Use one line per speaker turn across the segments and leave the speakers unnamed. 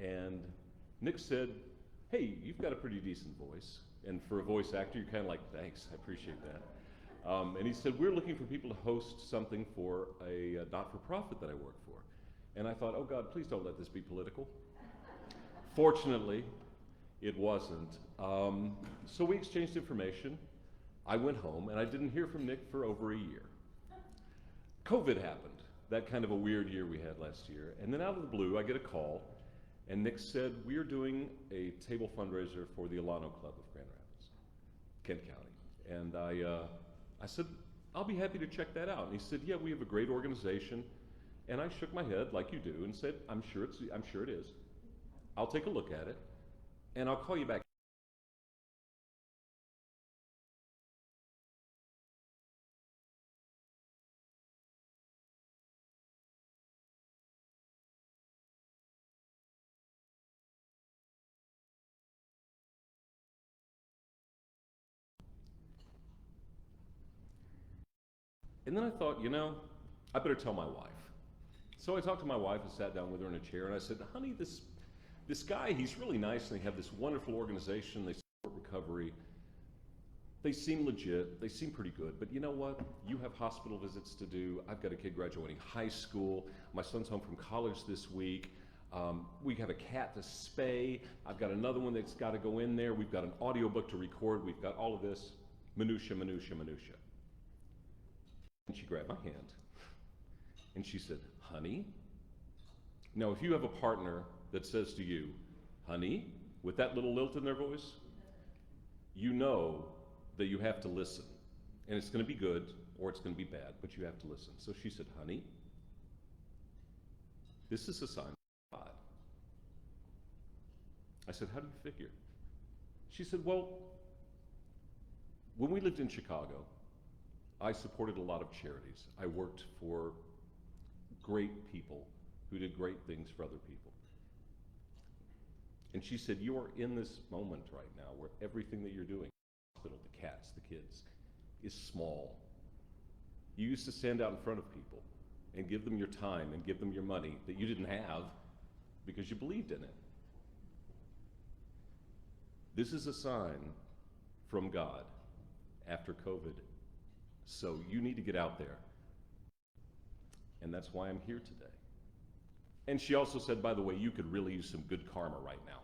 and Nick said, hey, you've got a pretty decent voice. And for a voice actor, you're kind of like, thanks, I appreciate that. And he said, we're looking for people to host something for a not-for-profit that I work for. And I thought, oh God, please don't let this be political. Fortunately, it wasn't. So we exchanged information. I went home, and I didn't hear from Nick for over a year. COVID happened, that kind of a weird year we had last year. And then out of the blue, I get a call, and Nick said, we are doing a table fundraiser for the Alano Club of Grand Rapids, Kent County. And I said, I'll be happy to check that out. And he said, yeah, we have a great organization. And I shook my head like you do and said, I'm sure it is. I'll take a look at it, and I'll call you back. And then I thought, I better tell my wife. So I talked to my wife and sat down with her in a chair, and I said, honey, this guy, he's really nice, and they have this wonderful organization, they support recovery. They seem legit, they seem pretty good, but you know what? You have hospital visits to do. I've got a kid graduating high school. My son's home from college this week. We have a cat to spay. I've got another one that's got to go in there. We've got an audiobook to record. We've got all of this minutia, minutia, minutia. And she grabbed my hand, and she said, honey. Now, if you have a partner that says to you, honey, with that little lilt in their voice, you know that you have to listen. And it's going to be good or it's going to be bad, but you have to listen. So she said, honey, this is a sign of God. I said, how do you figure? She said, well, when we lived in Chicago, I supported a lot of charities. I worked for great people who did great things for other people. And she said, you are in this moment right now where everything that you're doing, the hospital, the cats, the kids, is small. You used to stand out in front of people and give them your time and give them your money that you didn't have because you believed in it. This is a sign from God after COVID. So you need to get out there. And that's why I'm here today. And she also said, by the way, you could really use some good karma right now.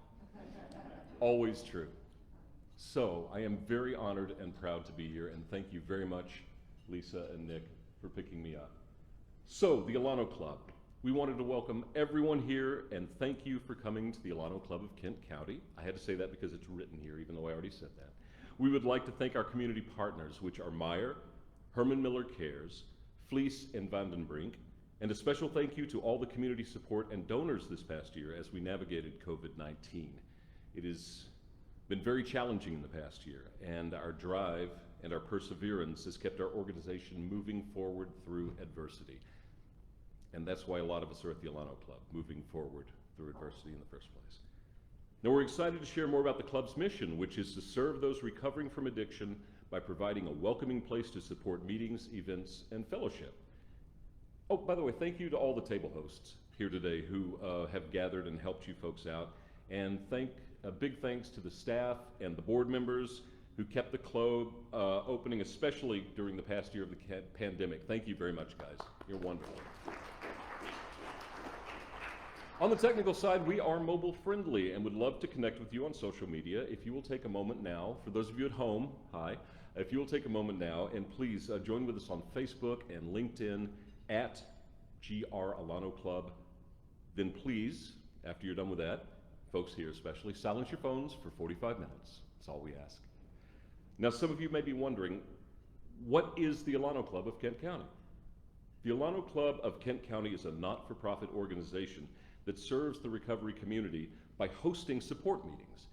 Always true. So I am very honored and proud to be here, and thank you very much, Lisa and Nick, for picking me up. So, the Alano Club. We wanted to welcome everyone here and thank you for coming to the Alano Club of Kent County. I had to say that because it's written here, even though I already said that. We would like to thank our community partners, which are Meyer, Herman Miller Cares, Fleece, and Vandenbrink, and a special thank you to all the community support and donors this past year as we navigated COVID-19. It has been very challenging in the past year, and our drive and our perseverance has kept our organization moving forward through adversity. And that's why a lot of us are at the Alano Club, moving forward through adversity in the first place. Now we're excited to share more about the club's mission, which is to serve those recovering from addiction by providing a welcoming place to support meetings, events, and fellowship. Oh, by the way, thank you to all the table hosts here today who have gathered and helped you folks out. And a big thanks to the staff and the board members who kept the club opening, especially during the past year of the pandemic. Thank you very much, guys. You're wonderful. On the technical side, we are mobile friendly and would love to connect with you on social media. If you will take a moment now, for those of you at home, hi. If you will take a moment now and please join with us on Facebook and LinkedIn at GR Alano Club. Then please, after you're done with that, folks here especially, silence your phones for 45 minutes. That's all we ask. Now, some of you may be wondering, what is the Alano Club of Kent County? The Alano Club of Kent County is a not-for-profit organization that serves the recovery community by hosting support meetings,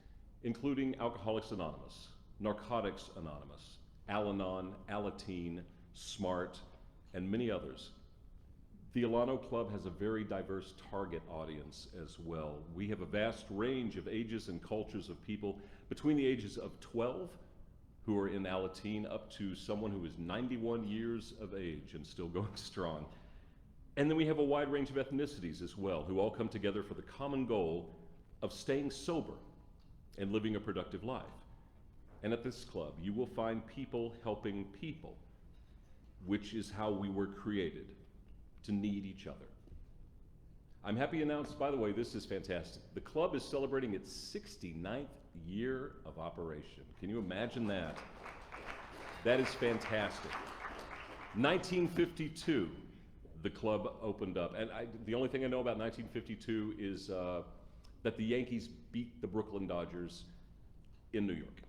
including Alcoholics Anonymous, Narcotics Anonymous, Al-Anon, Alateen, SMART, and many others. The Alano Club has a very diverse target audience as well. We have a vast range of ages and cultures of people between the ages of 12, who are in Alateen, up to someone who is 91 years of age and still going strong. And then we have a wide range of ethnicities as well, who all come together for the common goal of staying sober and living a productive life. And at this club, you will find people helping people, which is how we were created, to need each other. I'm happy to announce, by the way, this is fantastic. The club is celebrating its 69th year of operation. Can you imagine that? That is fantastic. 1952, the club opened up. And the only thing I know about 1952 is that the Yankees beat the Brooklyn Dodgers in New York.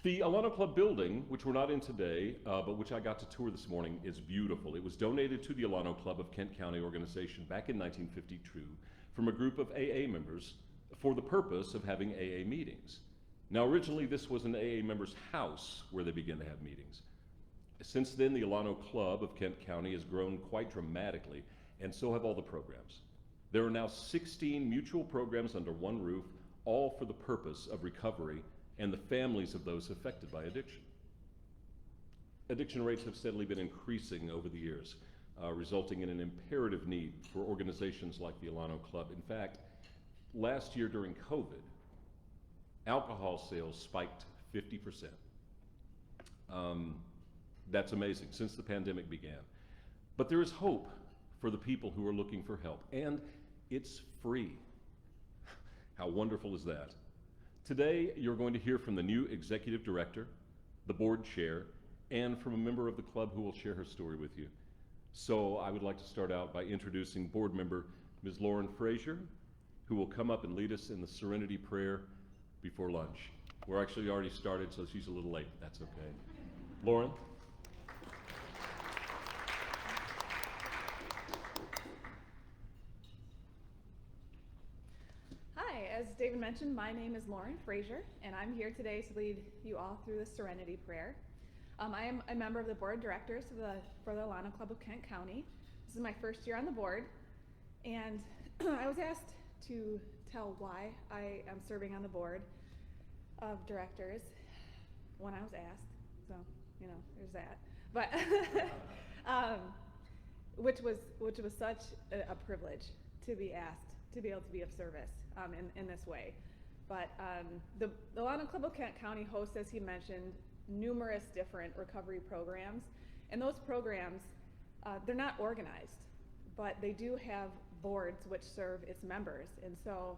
The Alano Club building, which we're not in today, but which I got to tour this morning, is beautiful. It was donated to the Alano Club of Kent County organization back in 1952 from a group of AA members for the purpose of having AA meetings. Now, originally this was an AA member's house where they began to have meetings. Since then, the Alano Club of Kent County has grown quite dramatically, and so have all the programs. There are now 16 mutual programs under one roof, all for the purpose of recovery and the families of those affected by addiction. Addiction rates have steadily been increasing over the years, resulting in an imperative need for organizations like the Alano Club. In fact, last year during COVID, alcohol sales spiked 50%. That's amazing, since the pandemic began. But there is hope for the people who are looking for help, and it's free. How wonderful is that? Today, you're going to hear from the new executive director, the board chair, and from a member of the club who will share her story with you. So I would like to start out by introducing board member Ms. Lauren Frazier, who will come up and lead us in the Serenity Prayer before lunch. We're actually already started, so she's a little late. That's okay. Lauren?
As David mentioned, my name is Lauren Frazier, and I'm here today to lead you all through the Serenity Prayer. I am a member of the board of directors for the Alano Club of Kent County. This is my first year on the board, and I was asked to tell why I am serving on the board of directors when I was asked. So, you know, there's that. But which was such a privilege to be asked to be able to be of service in this way. But the Alano Club of Kent County hosts, as he mentioned, numerous different recovery programs. And those programs, they're not organized, but they do have boards which serve its members. And so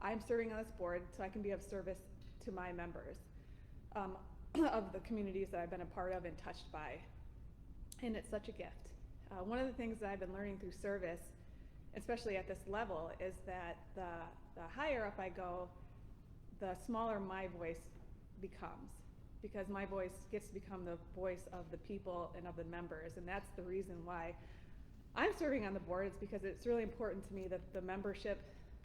I'm serving on this board so I can be of service to my members of the communities that I've been a part of and touched by. And it's such a gift. One of the things that I've been learning through service, especially at this level, is that the higher up I go, the smaller my voice becomes, because my voice gets to become the voice of the people and of the members. And that's the reason why I'm serving on the board. It's because it's really important to me that the membership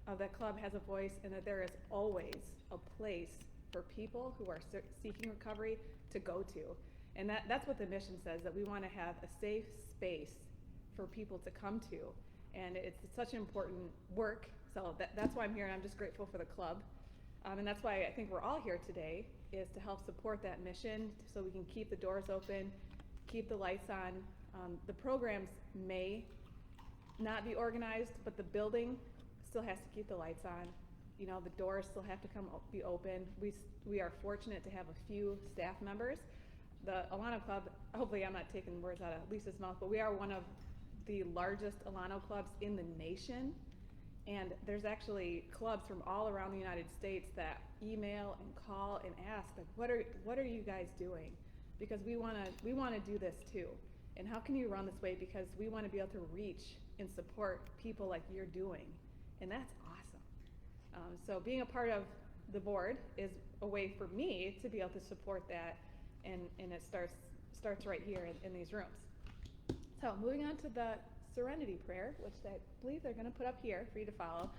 of that club has a voice, and that there is always a place for people who are seeking recovery to go to. And that's what the mission says, that we want to have a safe space for people to come to. And it's such an important work, so that's why I'm here, and I'm just grateful for the club. And that's why I think we're all here today, is to help support that mission so we can keep the doors open, keep the lights on. The programs may not be organized, but the building still has to keep the lights on. You know, the doors still have to be open. We are fortunate to have a few staff members. The Alano Club, hopefully I'm not taking words out of Lisa's mouth, but we are one of the largest Alano clubs in the nation, and there's actually clubs from all around the United States that email and call and ask, like, what are you guys doing? Because we want to do this too, and how can you run this way? Because we want to be able to reach and support people like you're doing, and that's awesome. So being a part of the board is a way for me to be able to support that, and it starts right here in these rooms. So moving on to the Serenity Prayer, which I believe they're going to put up here for you to follow.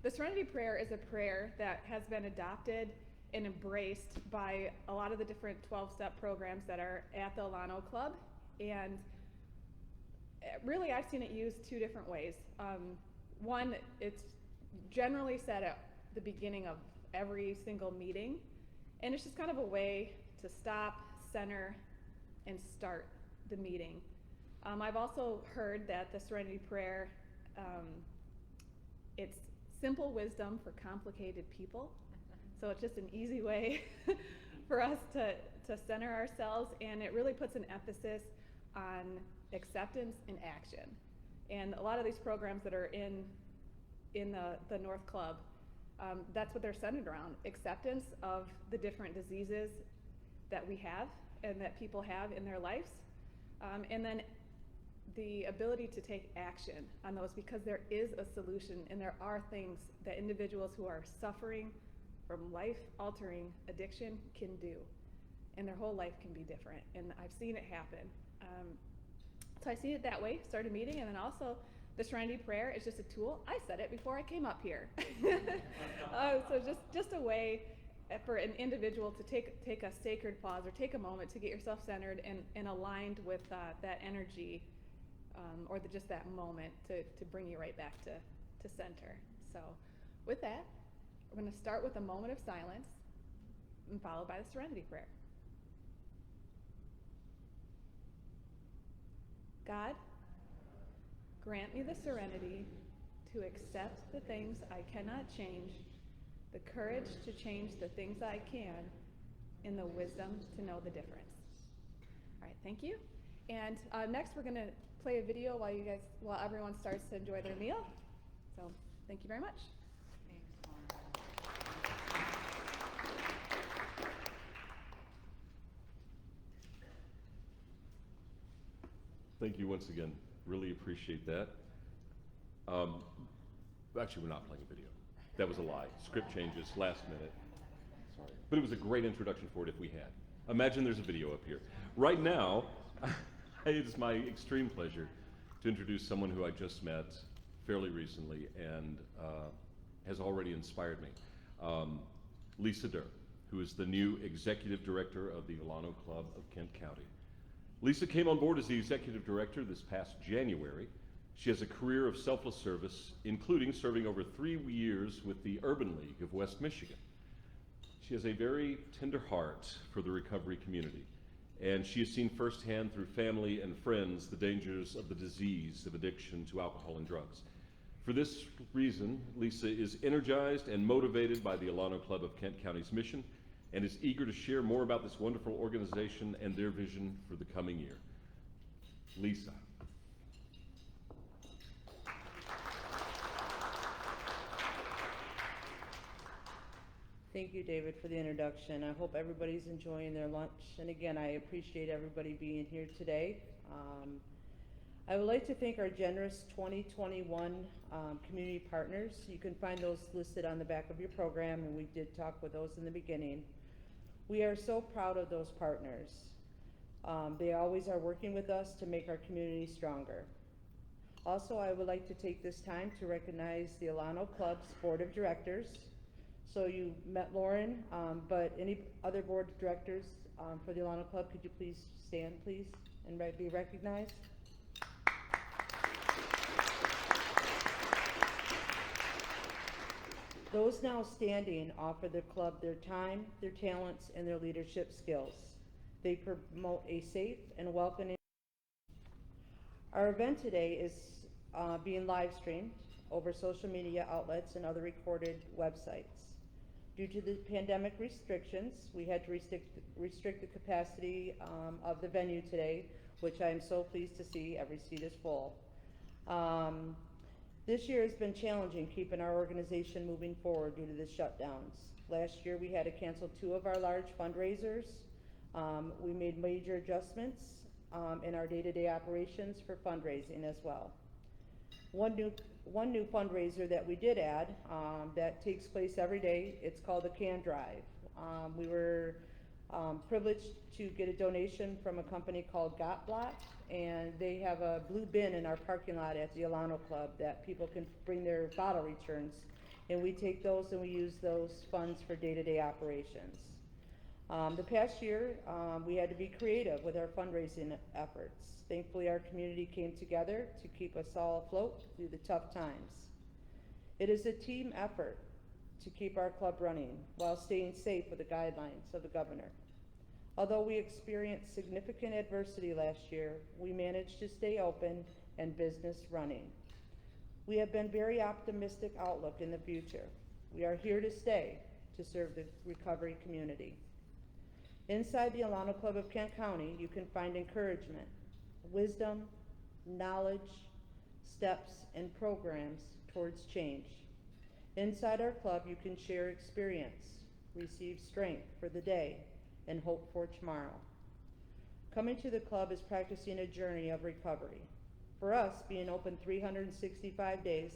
The Serenity Prayer is a prayer that has been adopted and embraced by a lot of the different 12-step programs that are at the Alano Club. And really, I've seen it used two different ways. One, it's generally said at the beginning of every single meeting, and it's just kind of a way to stop, center, and start the meeting. I've also heard that the Serenity Prayer, it's simple wisdom for complicated people. So it's just an easy way for us to center ourselves, and it really puts an emphasis on acceptance and action. And a lot of these programs that are in the North Club, that's what they're centered around: acceptance of the different diseases that we have and that people have in their lives, and then the ability to take action on those, because there is a solution and there are things that individuals who are suffering from life-altering addiction can do, and their whole life can be different, and I've seen it happen. So I see it that way. Start a meeting, and then also the Serenity Prayer is just a tool. I said it before I came up here. So just a way for an individual to take a sacred pause or take a moment to get yourself centered and aligned with that energy, or just that moment to bring you right back to center. So with that, we're going to start with a moment of silence and followed by the Serenity Prayer. God, grant me the serenity to accept the things I cannot change, the courage to change the things I can, and the wisdom to know the difference. All right, thank you. And next we're going to play a video while everyone starts to enjoy their meal. So thank you very much.
Thank you once again. Really appreciate that. Actually, we're not playing a video. That was a lie. Script changes last minute. Sorry. But it was a great introduction for it if we had. Imagine there's a video up here. Right now, it is my extreme pleasure to introduce someone who I just met fairly recently and has already inspired me. Lisa Durr, who is the new Executive Director of the Alano Club of Kent County. Lisa came on board as the Executive Director this past January. She has a career of selfless service, including serving over 3 years with the Urban League of West Michigan. She has a very tender heart for the recovery community, and she has seen firsthand through family and friends the dangers of the disease of addiction to alcohol and drugs. For this reason, Lisa is energized and motivated by the Alano Club of Kent County's mission and is eager to share more about this wonderful organization and their vision for the coming year. Lisa.
Thank you, David, for the introduction. I hope everybody's enjoying their lunch. And again, I appreciate everybody being here today. I would like to thank our generous 2021 community partners. You can find those listed on the back of your program, and we did talk with those in the beginning. We are so proud of those partners. They always are working with us to make our community stronger. Also, I would like to take this time to recognize the Alano Club's Board of Directors. So you met Lauren, but any other board of directors for the Alano Club, could you please stand, please, and be recognized? Those now standing offer the club their time, their talents, and their leadership skills. They promote a safe and welcoming. Our event today is being live streamed over social media outlets and other recorded websites. Due to the pandemic restrictions, we had to restrict the capacity of the venue today, which I am so pleased to see every seat is full. This year has been challenging keeping our organization moving forward due to the shutdowns. Last year we had to cancel 2 of our large fundraisers. We made major adjustments in our day-to-day operations for fundraising as well. One new fundraiser that we did add that takes place every day, it's called the Can Drive. We were privileged to get a donation from a company called Got Block, and they have a blue bin in our parking lot at the Alano Club that people can bring their bottle returns, and we take those and we use those funds for day-to-day operations. The past year, we had to be creative with our fundraising efforts. Thankfully, our community came together to keep us all afloat through the tough times. It is a team effort to keep our club running while staying safe with the guidelines of the governor. Although we experienced significant adversity last year, we managed to stay open and business running. We have been very optimistic outlook in the future. We are here to stay to serve the recovery community. Inside the Alano Club of Kent County, you can find encouragement, wisdom, knowledge, steps, and programs towards change. Inside our club, you can share experience, receive strength for the day, and hope for tomorrow. Coming to the club is practicing a journey of recovery. For us, being open 365 days,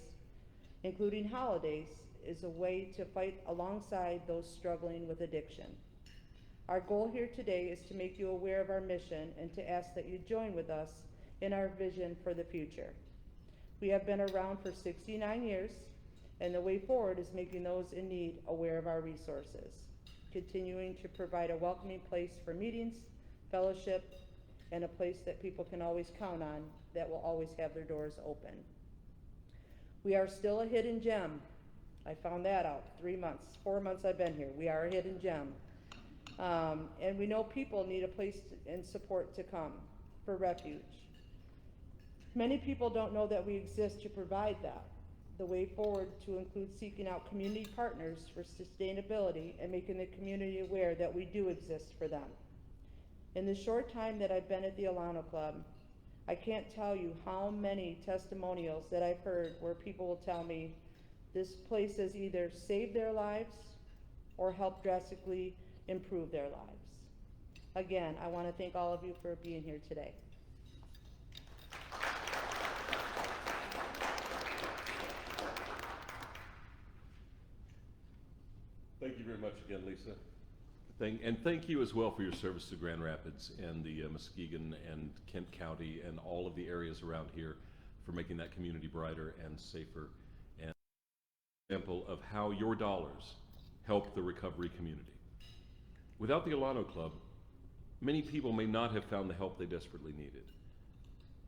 including holidays, is a way to fight alongside those struggling with addiction. Our goal here today is to make you aware of our mission and to ask that you join with us in our vision for the future. We have been around for 69 years, and the way forward is making those in need aware of our resources, continuing to provide a welcoming place for meetings, fellowship, and a place that people can always count on that will always have their doors open. We are still a hidden gem. I found that out 4 months I've been here. We are a hidden gem. And we know people need a place and support to come for refuge. Many people don't know that we exist to provide that. The way forward to include seeking out community partners for sustainability and making the community aware that we do exist for them. In the short time that I've been at the Alano Club, I can't tell you how many testimonials that I've heard where people will tell me this place has either saved their lives or helped drastically improve their lives. Again, I want to thank all of you for being here today.
Thank you very much again, Lisa. Thank you as well for your service to Grand Rapids and the Muskegon and Kent County and all of the areas around here for making that community brighter and safer, and example of how your dollars help the recovery community. Without the Alano Club, many people may not have found the help they desperately needed.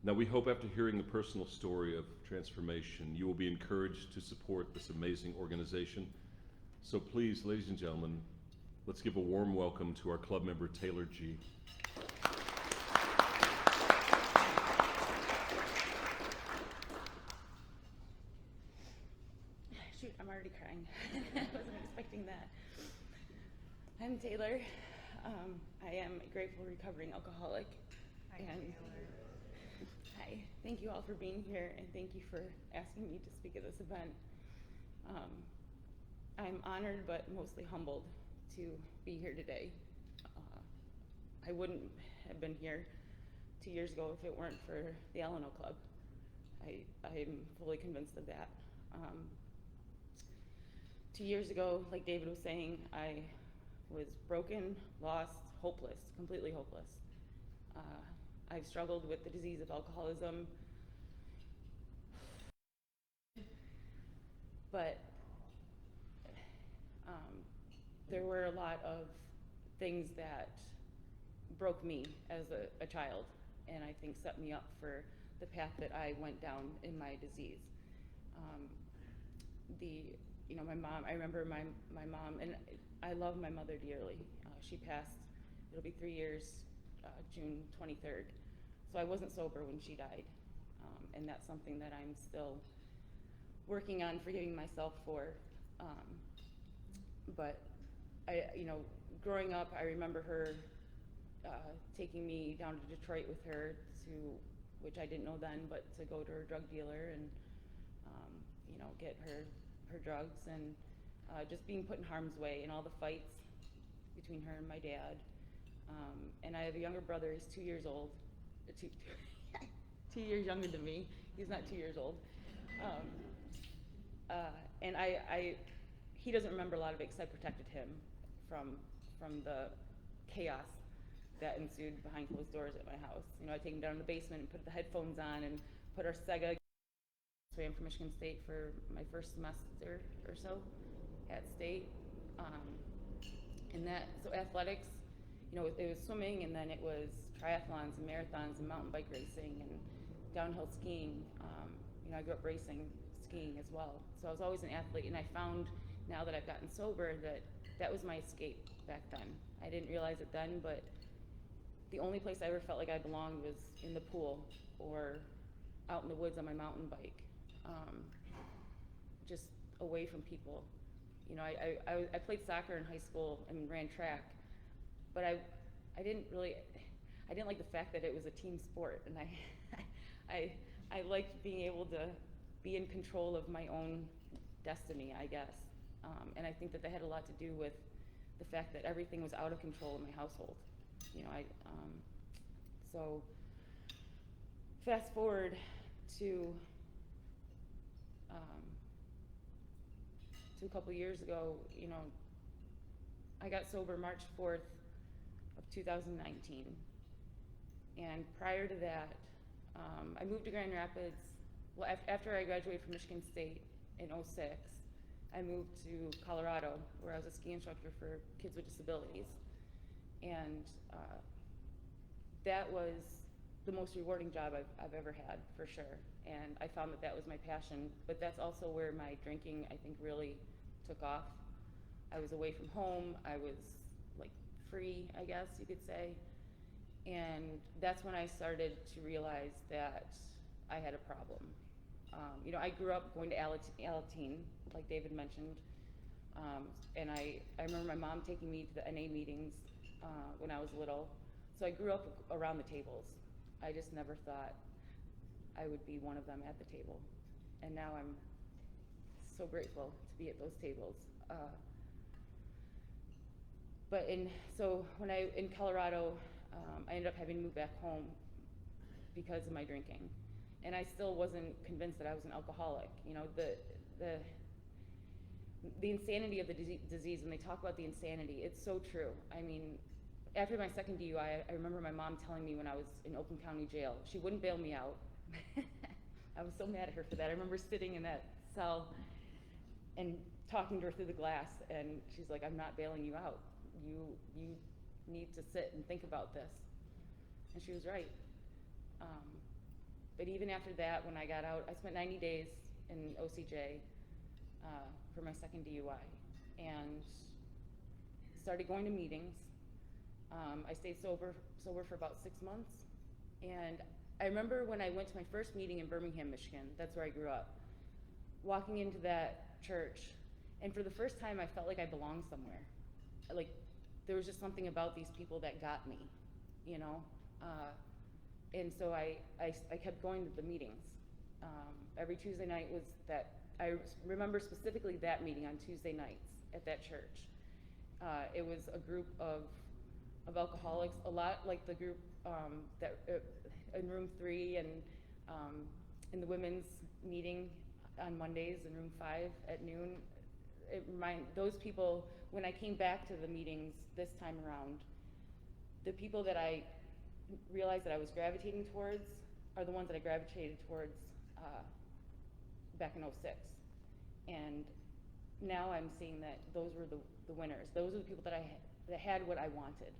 Now, we hope after hearing the personal story of transformation, you will be encouraged to support this amazing organization. So please, ladies and gentlemen, let's give a warm welcome to our club member, Taylor G.
Shoot, I'm already crying. I wasn't expecting that. I'm Taylor. I am a grateful recovering alcoholic.
Hi,
And
Taylor.
hi, thank you all for being here, and thank you for asking me to speak at this event. I'm honored but mostly humbled to be here today. I wouldn't have been here 2 years ago if it weren't for the Alano Club. I'm fully convinced of that. 2 years ago, like David was saying, I was broken, lost, hopeless, completely hopeless. I've struggled with the disease of alcoholism, but there were a lot of things that broke me as a child, and I think set me up for the path that I went down in my disease. My mom, I remember my mom, and I love my mother dearly. She passed, it'll be 3 years, June 23rd. So I wasn't sober when she died. And that's something that I'm still working on forgiving myself for. But growing up, I remember her taking me down to Detroit with her which I didn't know then, but to go to her drug dealer and, get her drugs, and just being put in harm's way and all the fights between her and my dad. And I have a younger brother. He's 2 years old, 2 years younger than me. He's not 2 years old. And he doesn't remember a lot of it because I protected him from the chaos that ensued behind closed doors at my house. I take him down in the basement and put the headphones on and put our Sega. So I'm from Michigan State for my first semester or so at State. So athletics, it was swimming, and then it was triathlons and marathons and mountain bike racing and downhill skiing. I grew up racing, skiing as well. So I was always an athlete, and I found now that I've gotten sober that was my escape back then. I didn't realize it then, but the only place I ever felt like I belonged was in the pool or out in the woods on my mountain bike. just away from people. You know, I played soccer in high school and ran track, but I didn't like the fact that it was a team sport, and I liked being able to be in control of my own destiny, I guess. And I think that had a lot to do with the fact that everything was out of control in my household. You know, so fast forward to a couple years ago. You know, I got sober March 4th of 2019, and prior to that, I moved to Grand Rapids. Well, after I graduated from Michigan State in '06, I moved to Colorado, where I was a ski instructor for kids with disabilities, and that was the most rewarding job I've ever had, for sure. And I found that was my passion, but that's also where my drinking, I think, really took off. I was away from home. I was like free, I guess you could say. And that's when I started to realize that I had a problem. You know, I grew up going to Alateen, like David mentioned, and I remember my mom taking me to the NA meetings when I was little. So I grew up around the tables. I just never thought I would be one of them at the table. And now I'm so grateful to be at those tables. So when in Colorado, I ended up having to move back home because of my drinking. And I still wasn't convinced that I was an alcoholic. You know, the insanity of the disease, when they talk about the insanity, it's so true. I mean, after my second DUI, I remember my mom telling me when I was in Oakland County Jail, she wouldn't bail me out. I was so mad at her for that. I remember sitting in that cell and talking to her through the glass, and she's like, "I'm not bailing you out. You need to sit and think about this." And she was right. But even after that, when I got out, I spent 90 days in OCJ for my second DUI, and started going to meetings. I stayed sober for about 6 months, and I remember when I went to my first meeting in Birmingham, Michigan. That's where I grew up. Walking into that church, and for the first time, I felt like I belonged somewhere. Like there was just something about these people that got me, you know. And so I kept going to the meetings. Every Tuesday night was that. I remember specifically that meeting on Tuesday nights at that church. It was a group of alcoholics, a lot like the group that in room 3 and in the women's meeting on Mondays in room 5 at noon. Those people, when I came back to the meetings this time around, the people that I realized that I was gravitating towards are the ones that I gravitated towards back in '06. And now I'm seeing that those were the winners. Those were the people that had what I wanted.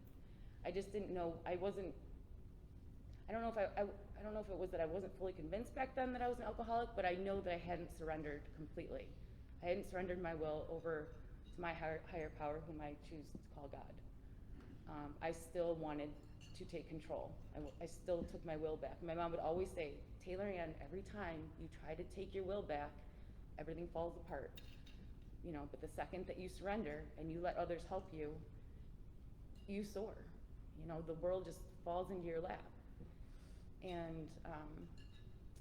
I just didn't know. I don't know if it was that I wasn't fully convinced back then that I was an alcoholic, but I know that I hadn't surrendered completely. I hadn't surrendered my will over to my higher power, whom I choose to call God. I still wanted to take control. I still took my will back. My mom would always say, "Taylor Ann, every time you try to take your will back, everything falls apart. You know, but the second that you surrender and you let others help you, you soar. You know, the world just falls into your lap." And,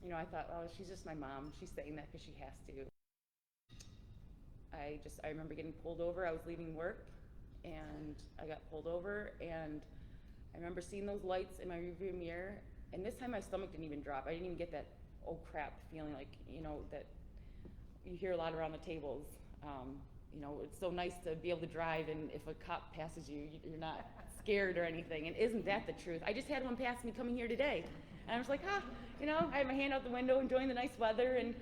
you know, I thought, oh, she's just my mom. She's saying that because she has to. I remember getting pulled over. I was leaving work, and I got pulled over, and I remember seeing those lights in my rearview mirror, and this time my stomach didn't even drop. I didn't even get that, oh crap, feeling like, you know, that you hear a lot around the tables. You know, it's so nice to be able to drive, and if a cop passes you, you're not scared or anything. And isn't that the truth? I just had one pass me coming here today, and I was like, you know, I had my hand out the window enjoying the nice weather, and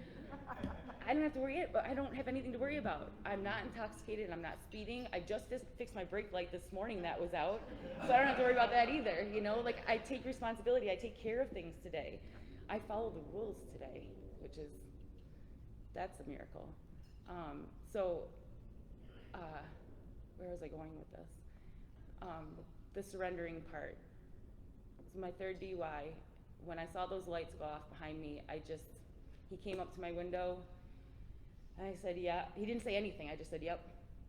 I don't have to worry. I don't have anything to worry about. I'm not intoxicated. I'm not speeding. I just fixed my brake light this morning that was out, so I don't have to worry about that either. You know, like I take responsibility. I take care of things today. I follow the rules today, that's a miracle. Where was I going with this? The surrendering part. So my third DUI, when I saw those lights go off behind me, He came up to my window, and I said, yeah. He didn't say anything. I just said, yep.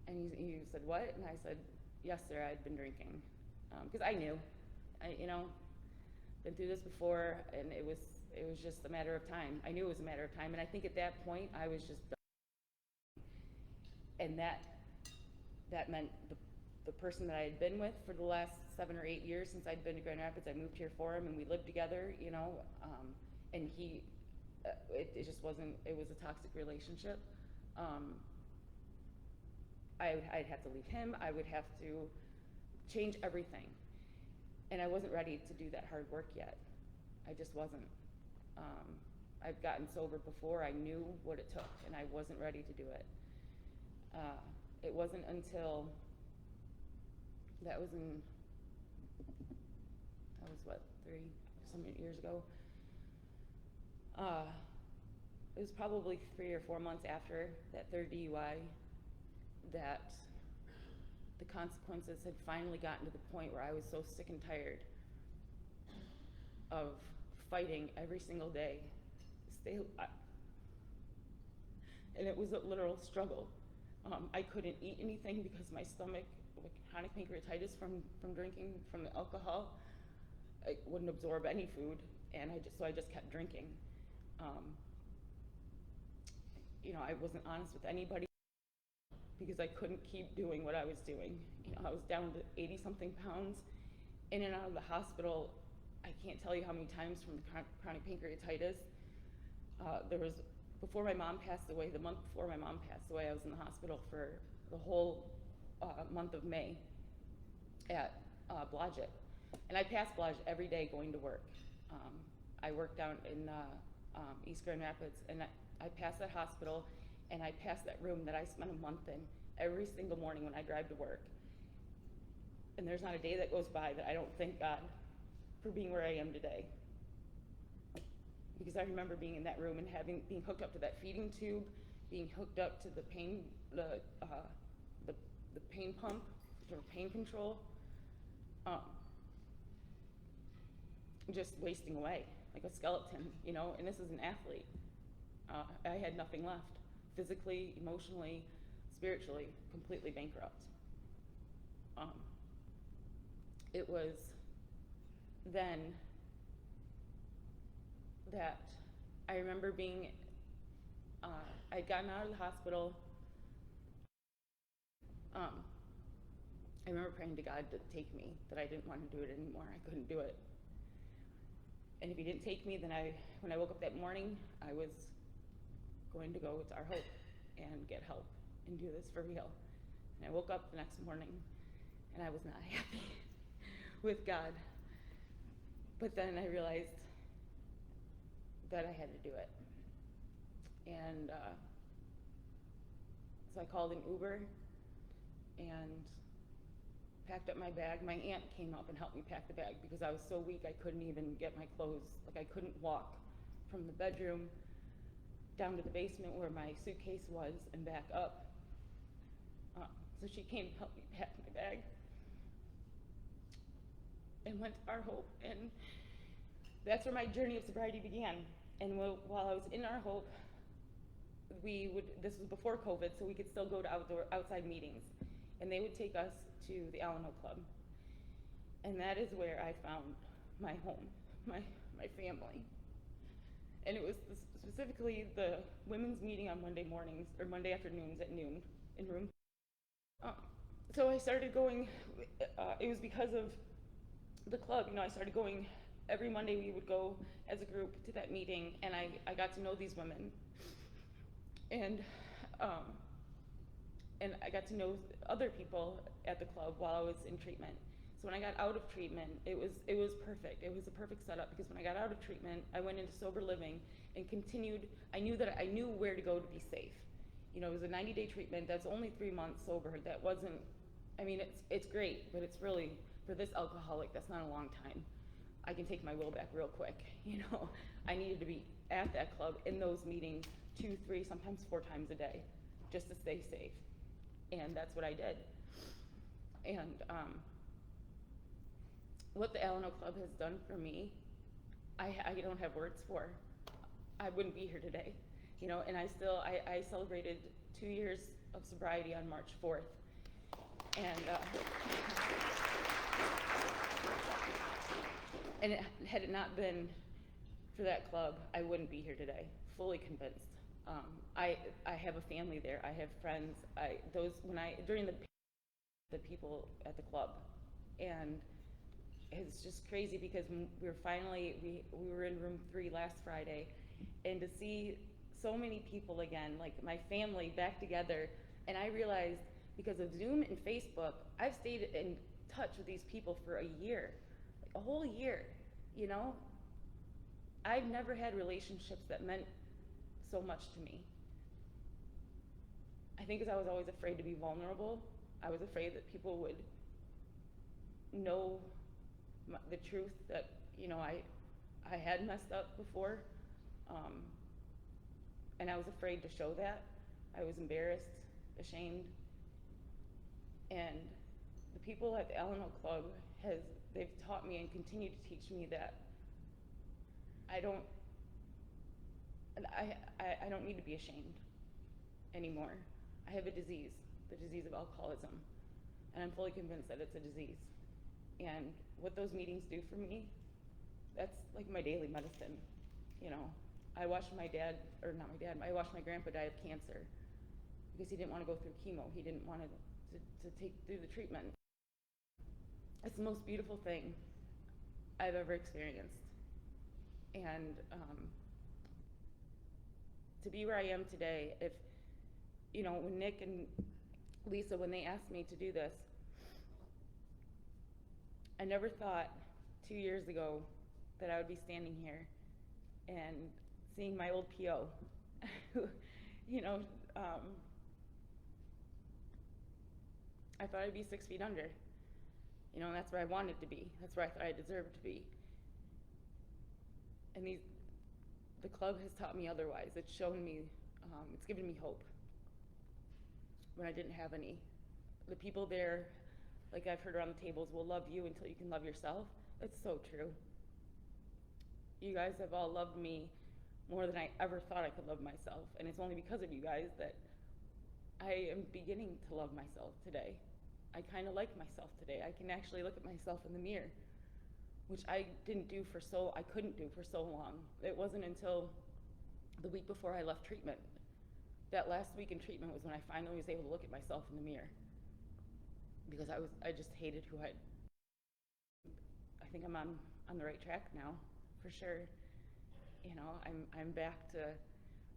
And he said, what? And I said, yes, sir, I'd been drinking. Because I knew, been through this before, and it was just a matter of time. I knew it was a matter of time, and I think at that point, I was just done. And that meant the person that I had been with for the last 7 or 8 years since I'd been to Grand Rapids, I moved here for him, and we lived together, and he, it just wasn't, it was a toxic relationship. I'd have to leave him, I would have to change everything. And I wasn't ready to do that hard work yet. I just wasn't. I've gotten sober before, I knew what it took, and I wasn't ready to do it. It wasn't until, that was what, 3-some years ago? It was probably 3 or 4 months after that third DUI that the consequences had finally gotten to the point where I was so sick and tired of fighting every single day to stay alive. And it was a literal struggle. I couldn't eat anything because my stomach, with chronic pancreatitis from drinking, from the alcohol, I wouldn't absorb any food, and so I just kept drinking. I wasn't honest with anybody because I couldn't keep doing what I was doing. I was down to 80-something pounds, in and out of the hospital. I can't tell you how many times from the chronic pancreatitis. Before my mom passed away, the month before my mom passed away, I was in the hospital for the whole month of May at Blodgett. And I passed Blodgett every day going to work. I worked down in East Grand Rapids, and I passed that hospital, and I passed that room that I spent a month in every single morning when I drive to work. And there's not a day that goes by that I don't thank God for being where I am today. Because I remember being in that room and being hooked up to that feeding tube, being hooked up to the pain pump for pain control, just wasting away like a skeleton, and this is an athlete. I had nothing left, physically, emotionally, spiritually, completely bankrupt. It was then that I remember I'd gotten out of the hospital. I remember praying to God to take me, that I didn't want to do it anymore. I couldn't do it. And if he didn't take me, then when I woke up that morning, I was going to go to Our Hope and get help and do this for real. And I woke up the next morning and I was not happy with God. But then I realized that I had to do it. And so I called an Uber and packed up my bag. My aunt came up and helped me pack the bag because I was so weak I couldn't even get my clothes. Like, I couldn't walk from the bedroom down to the basement where my suitcase was and back up. So she came to help me pack my bag and went to Our Hope, and that's where my journey of sobriety began. And while I was in Our Hope, this was before COVID, so we could still go to outside meetings, and they would take us to the Alano Club. And that is where I found my home, my family. And it was specifically the women's meeting on Monday mornings, or Monday afternoons at noon in room. So I started going, it was because of the club, I started going, every Monday we would go as a group to that meeting, and I got to know these women. And I got to know other people at the club while I was in treatment. So when I got out of treatment, it was perfect. It was a perfect setup, because when I got out of treatment, I went into sober living and continued. I knew where to go to be safe. It was a 90-day treatment. That's only 3 months sober. That wasn't, it's great, but it's really, for this alcoholic, that's not a long time. I can take my will back real quick. I needed to be at that club in those meetings 2, 3, sometimes 4 times a day, just to stay safe. And that's what I did. And what the Alano Club has done for me, I don't have words for. I wouldn't be here today, you know, and I celebrated 2 years of sobriety on March 4th. And had it not been for that club, I wouldn't be here today, fully convinced. I have a family there, I have friends, during the people at the club, and it's just crazy because we were in room 3 last Friday, and to see so many people again, like my family back together, and I realized because of Zoom and Facebook, I've stayed in touch with these people for a year, like a whole year, you know? I've never had relationships that meant so much to me. I think because I was always afraid to be vulnerable. I was afraid that people would know the truth that, you know, I had messed up before. And I was afraid to show that. I was embarrassed, ashamed. And the people at the Alano Club, they've taught me and continue to teach me that I don't need to be ashamed anymore. I have a disease, the disease of alcoholism, and I'm fully convinced that it's a disease. And what those meetings do for me, that's like my daily medicine, you know. I watched my grandpa die of cancer because he didn't want to go through chemo. He didn't want to take through the treatment. It's the most beautiful thing I've ever experienced. And to be where I am today, if, you know, when Nick and Lisa, when they asked me to do this, I never thought 2 years ago that I would be standing here and seeing my old PO, you know, I thought I'd be 6 feet under, you know, and that's where I wanted to be. That's where I thought I deserved to be. And the club has taught me otherwise. It's shown me, it's given me hope when I didn't have any. The people there, like I've heard around the tables, will love you until you can love yourself. It's so true. You guys have all loved me more than I ever thought I could love myself. And it's only because of you guys that I am beginning to love myself today. I kind of like myself today. I can actually look at myself in the mirror, which I couldn't do for so long. It wasn't until the week before I left treatment. That last week in treatment was when I finally was able to look at myself in the mirror, because I just hated who I think I'm on the right track now, for sure. You know, I'm back to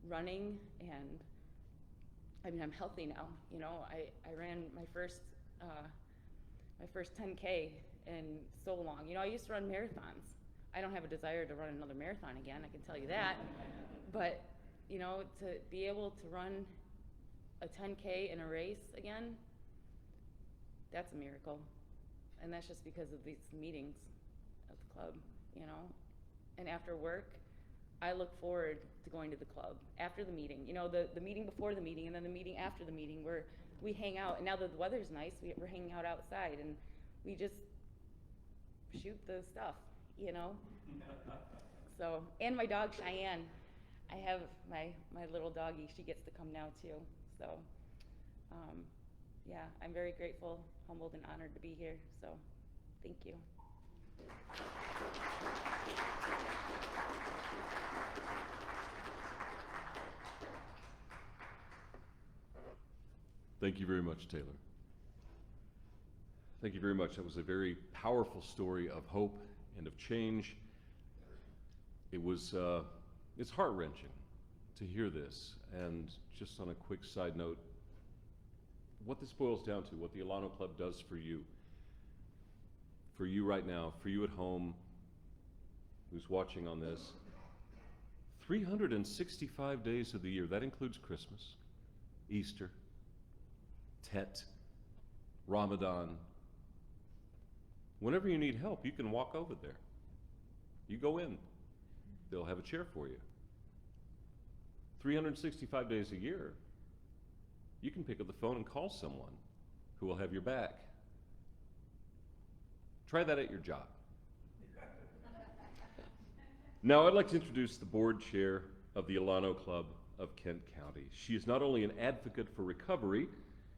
running, and I mean, I'm healthy now. You know, I ran my first 10K in so long. You know, I used to run marathons. I don't have a desire to run another marathon again, I can tell you that. But, you know, to be able to run a 10K in a race again, that's a miracle. And that's just because of these meetings at the club, you know. And after work, I look forward to going to the club after the meeting. You know, the meeting before the meeting and then the meeting after the meeting, where we hang out. And now that the weather's nice, we're hanging out outside and we just shoot the stuff, you know. So, and my dog Cheyenne, I have my little doggie. She gets to come now too. So, yeah, I'm very grateful, humbled, and honored to be here. So, thank you.
Thank you very much, Taylor. Thank you very much. That was a very powerful story of hope and of change. It's heart-wrenching to hear this. And just on a quick side note, what this boils down to, what the Alano Club does for you right now, for you at home, who's watching on this, 365 days of the year, that includes Christmas, Easter, Tet, Ramadan. Whenever you need help, you can walk over there. You go in, they'll have a chair for you. 365 days a year, you can pick up the phone and call someone who will have your back. Try that at your job. Now I'd like to introduce the board chair of the Alano Club of Kent County. She is not only an advocate for recovery,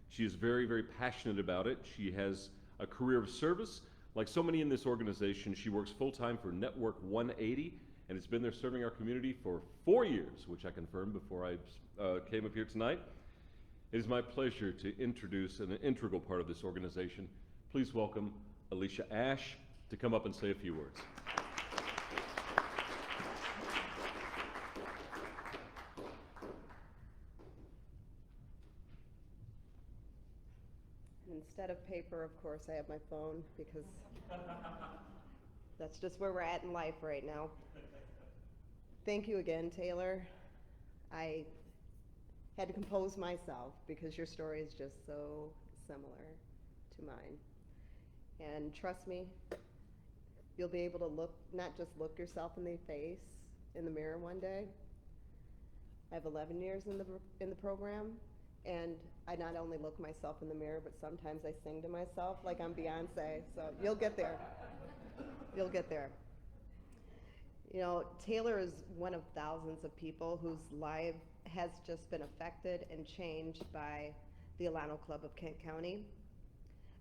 she is very, very passionate about it. She has a career of service. Like so many in this organization, she works full-time for Network 180 and has been there serving our community for 4 years, which I confirmed before I came up here tonight. It is my pleasure to introduce an integral part of this organization. Please welcome Alicia Ash to come up and say a few words.
Instead of paper, of course, I have my phone because that's just where we're at in life right now. Thank you again, Taylor. I had to compose myself because your story is just so similar to mine. And trust me, you'll be able to not just look yourself in the face in the mirror one day. I have 11 years in the program, and I not only look myself in the mirror, but sometimes I sing to myself like I'm Beyonce. So you'll get there. You'll get there. You know, Taylor is one of thousands of people whose life has just been affected and changed by the Alano Club of Kent County.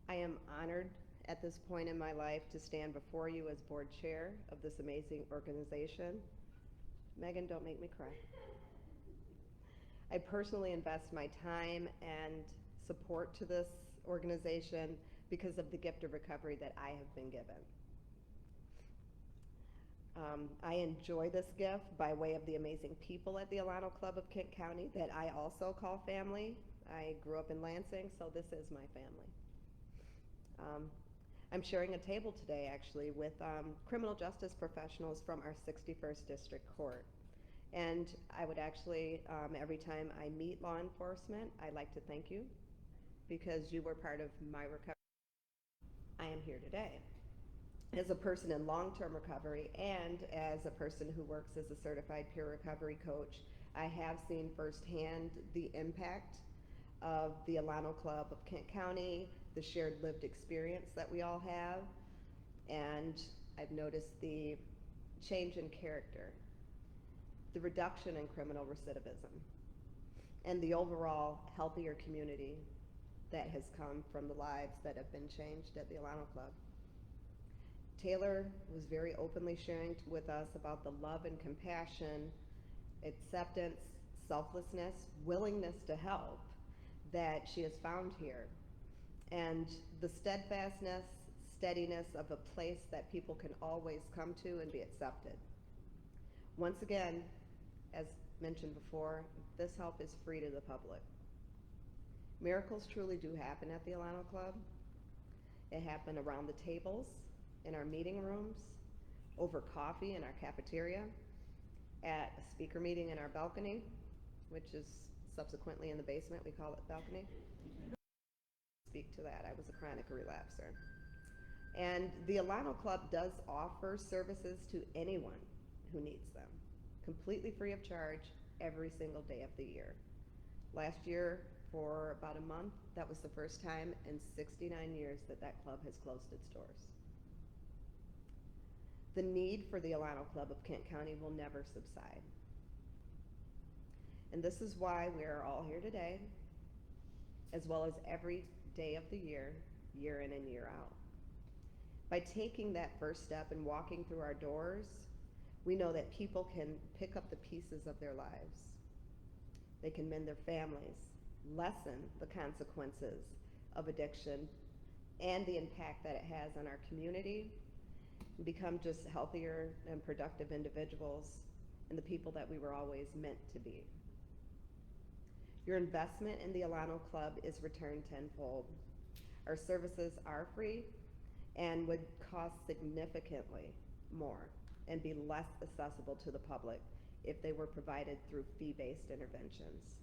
I am honored at this point in my life to stand before you as board chair of this amazing organization. Megan, don't make me cry. I personally invest my time and support to this organization because of the gift of recovery that I have been given. I enjoy this gift by way of the amazing people at the Alano Club of Kent County that I also call family. I grew up in Lansing, so this is my family. I'm sharing a table today, actually, with criminal justice professionals from our 61st District Court. And I would actually, every time I meet law enforcement, I like to thank you because you were part of my recovery. I am here today. As a person in long-term recovery and as a person who works as a certified peer recovery coach, I have seen firsthand the impact of the Alano Club of Kent County, the shared lived experience that we all have, and I've noticed the change in character, the reduction in criminal recidivism, and the overall healthier community that has come from the lives that have been changed at the Alano Club. Taylor was very openly sharing with us about the love and compassion, acceptance, selflessness, willingness to help that she has found here, and the steadfastness, steadiness of a place that people can always come to and be accepted. Once again, as mentioned before, this help is free to the public. Miracles truly do happen at the Alano Club. It happened around the tables, in our meeting rooms, over coffee in our cafeteria, at a speaker meeting in our balcony, which is subsequently in the basement, we call it balcony. Speak to that, I was a chronic relapser. And the Alano Club does offer services to anyone who needs them, completely free of charge, every single day of the year. Last year, for about a month, that was the first time in 69 years that that club has closed its doors. The need for the Alano Club of Kent County will never subside. And this is why we are all here today, as well as every day of the year in and year out. By taking that first step and walking through our doors, we know that people can pick up the pieces of their lives. They can mend their families, lessen the consequences of addiction and the impact that it has on our community, and become just healthier and productive individuals and the people that we were always meant to be. Your investment in the Alano Club is returned tenfold. Our services are free and would cost significantly more and be less accessible to the public if they were provided through fee-based interventions.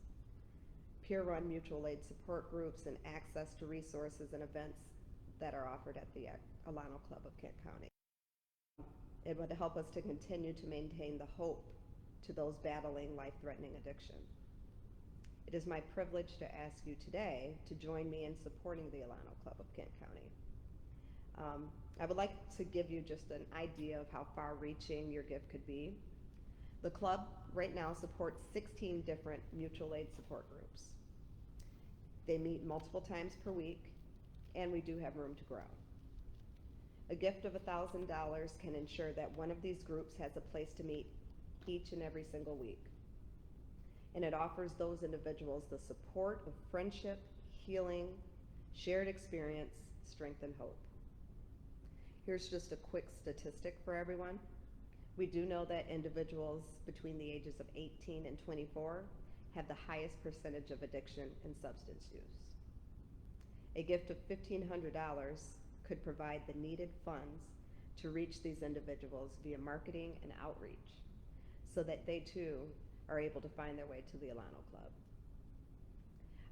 Peer-run mutual aid support groups and access to resources and events that are offered at the Alano Club of Kent County. It would help us to continue to maintain the hope to those battling life-threatening addiction. It is my privilege to ask you today to join me in supporting the Alano Club of Kent County. I would like to give you just an idea of how far-reaching your gift could be. The club right now supports 16 different mutual aid support groups. They meet multiple times per week, and we do have room to grow. A gift of $1,000 can ensure that one of these groups has a place to meet each and every single week. And it offers those individuals the support of friendship, healing, shared experience, strength, and hope. Here's just a quick statistic for everyone. We do know that individuals between the ages of 18 and 24 have the highest percentage of addiction and substance use. A gift of $1,500 could provide the needed funds to reach these individuals via marketing and outreach so that they too are able to find their way to the Alano Club.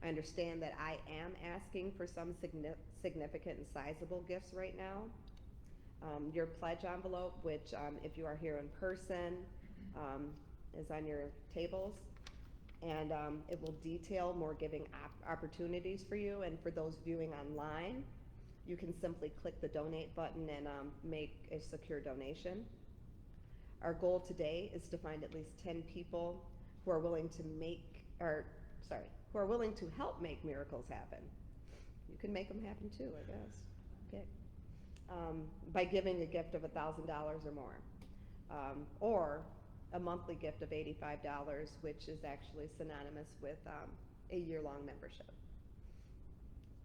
I understand that I am asking for some significant and sizable gifts right now. Your pledge envelope, which if you are here in person, is on your tables. And it will detail more giving opportunities for you. And for those viewing online, you can simply click the donate button and make a secure donation. Our goal today is to find at least 10 people who are willing to who are willing to help make miracles happen. You can make them happen too, I guess. Okay. By giving a gift of $1,000 or more, or a monthly gift of $85, which is actually synonymous with a year-long membership.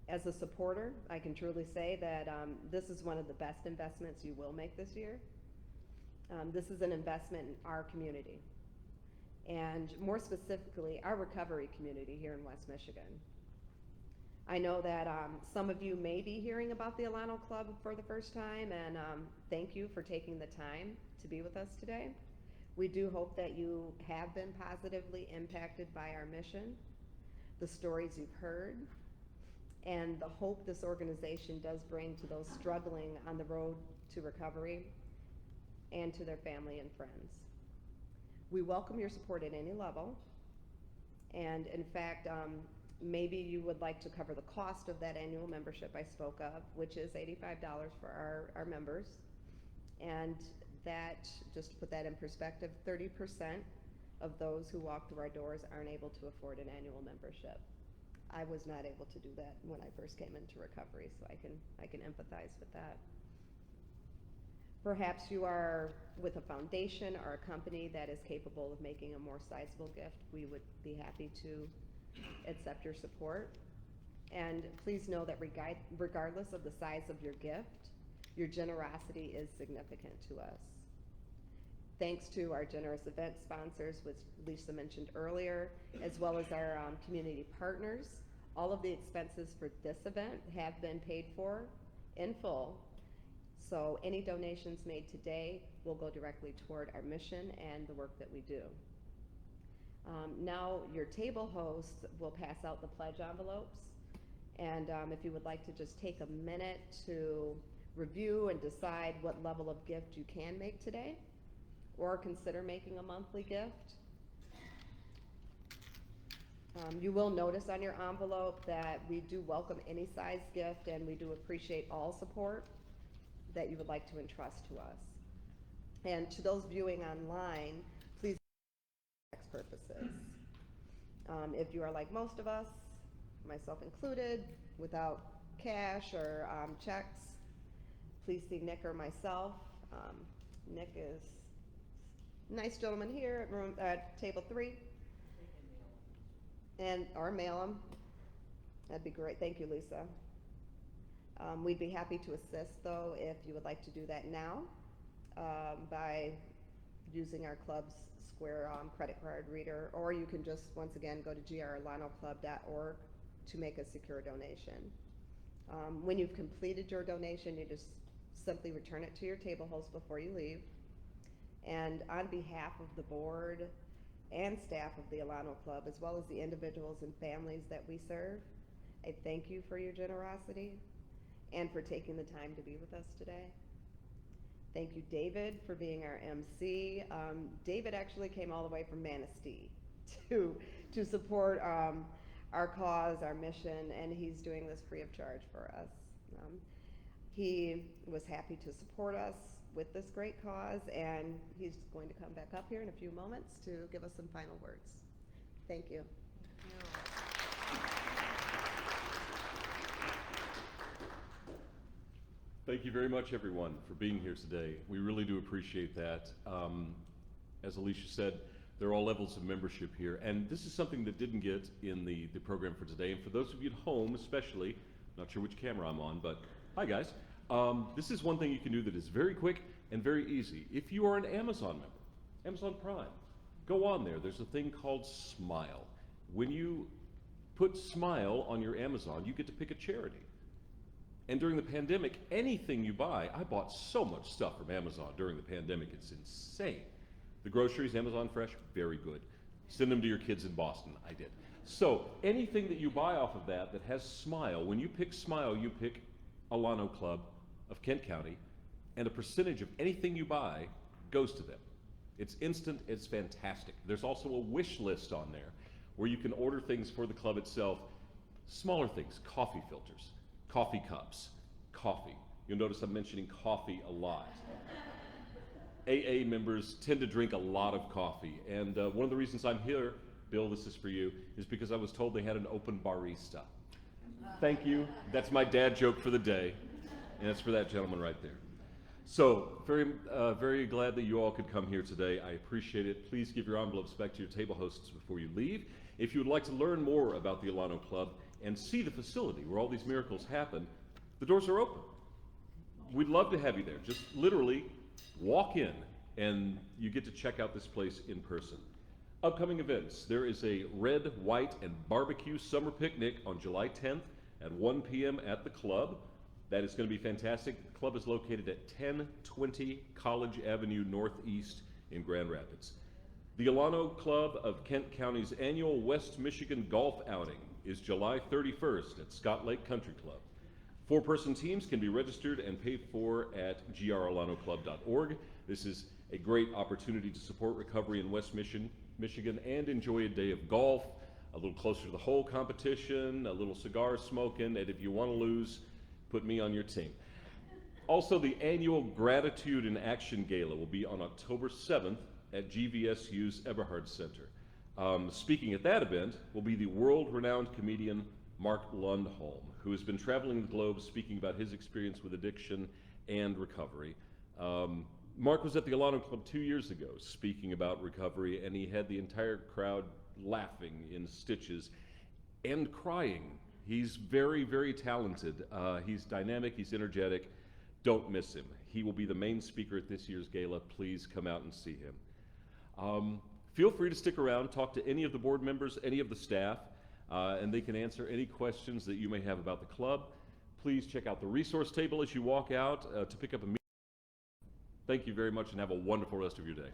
As a supporter, I can truly say that this is one of the best investments you will make this year. This is an investment in our community, and more specifically, our recovery community here in West Michigan. I know that some of you may be hearing about the Alano Club for the first time, and thank you for taking the time to be with us today. We do hope that you have been positively impacted by our mission, the stories you've heard, and the hope this organization does bring to those struggling on the road to recovery and to their family and friends. We welcome your support at any level, and in fact, maybe you would like to cover the cost of that annual membership I spoke of, which is $85 for our members. And that, just to put that in perspective, 30% of those who walk through our doors aren't able to afford an annual membership. I was not able to do that when I first came into recovery, so I can empathize with that. Perhaps you are with a foundation or a company that is capable of making a more sizable gift. We would be happy to accept your support. And please know that regardless of the size of your gift, your generosity is significant to us. Thanks to our generous event sponsors, which Lisa mentioned earlier, as well as our community partners, all of the expenses for this event have been paid for in full. So any donations made today will go directly toward our mission and the work that we do. Now your table hosts will pass out the pledge envelopes, and if you would like to just take a minute to review and decide what level of gift you can make today, or consider making a monthly gift. You will notice on your envelope that we do welcome any size gift, and we do appreciate all support that you would like to entrust to us. And to those viewing online, please, for tax purposes. If you are like most of us, myself included, without cash or checks, please see Nick or myself. Nick is a nice gentleman here at table 3. Or mail them. That'd be great. Thank you, Lisa. We'd be happy to assist, though, if you would like to do that now by using our club's Square credit card reader, or you can just, once again, go to grlanoclub.org to make a secure donation. When you've completed your donation, you just simply return it to your table host before you leave. And on behalf of the board and staff of the Alano Club, as well as the individuals and families that we serve, I thank you for your generosity and for taking the time to be with us today. Thank you, David, for being our MC. David actually came all the way from Manistee to support our cause, our mission, and he's doing this free of charge for us. He was happy to support us with this great cause, and he's going to come back up here in a few moments to give us some final words. Thank you.
Thank you very much, everyone, for being here today. We really do appreciate that. As Alicia said, there are all levels of membership here, and this is something that didn't get in the program for today. And for those of you at home, especially, not sure which camera I'm on, but hi guys. This is one thing you can do that is very quick and very easy. If you are an Amazon member, Amazon Prime, go on there. There's a thing called Smile. When you put Smile on your Amazon, you get to pick a charity. And during the pandemic, anything you buy, I bought so much stuff from Amazon during the pandemic, it's insane. The groceries, Amazon Fresh, very good. Send them to your kids in Boston, I did. So anything that you buy off of that has Smile, when you pick Smile, you pick Alano Club of Kent County, and a percentage of anything you buy goes to them. It's instant, it's fantastic. There's also a wish list on there where you can order things for the club itself, smaller things, coffee filters, coffee cups, coffee. You'll notice I'm mentioning coffee a lot. AA members tend to drink a lot of coffee, and one of the reasons I'm here, Bill, this is for you, is because I was told they had an open barista. Thank you. That's my dad joke for the day, and it's for that gentleman right there. So, very glad that you all could come here today. I appreciate it. Please give your envelopes back to your table hosts before you leave. If you would like to learn more about the Alano Club and see the facility where all these miracles happen, the doors are open. We'd love to have you there. Just literally walk in and you get to check out this place in person. Upcoming events, there is a red, white, and barbecue summer picnic on July 10th at 1 p.m. at the club. That is going to be fantastic. The club is located at 1020 College Avenue Northeast in Grand Rapids. The Alano Club of Kent County's annual West Michigan golf outing is July 31st at Scott Lake Country Club. 4-person teams can be registered and paid for at gralanoclub.org. This is a great opportunity to support recovery in West Michigan and enjoy a day of golf, a little closer to the hole competition, a little cigar smoking, and if you want to lose, put me on your team. Also, the annual Gratitude in Action Gala will be on October 7th at GVSU's Eberhard Center. Speaking at that event will be the world-renowned comedian Mark Lundholm, who has been traveling the globe speaking about his experience with addiction and recovery. Mark was at the Alano Club 2 years ago speaking about recovery, and he had the entire crowd laughing in stitches and crying. He's very, very talented. He's dynamic, he's energetic. Don't miss him. He will be the main speaker at this year's gala. Please come out and see him. Feel free to stick around, talk to any of the board members, any of the staff, and they can answer any questions that you may have about the club. Please check out the resource table as you walk out to pick up a meeting. Thank you very much and have a wonderful rest of your day.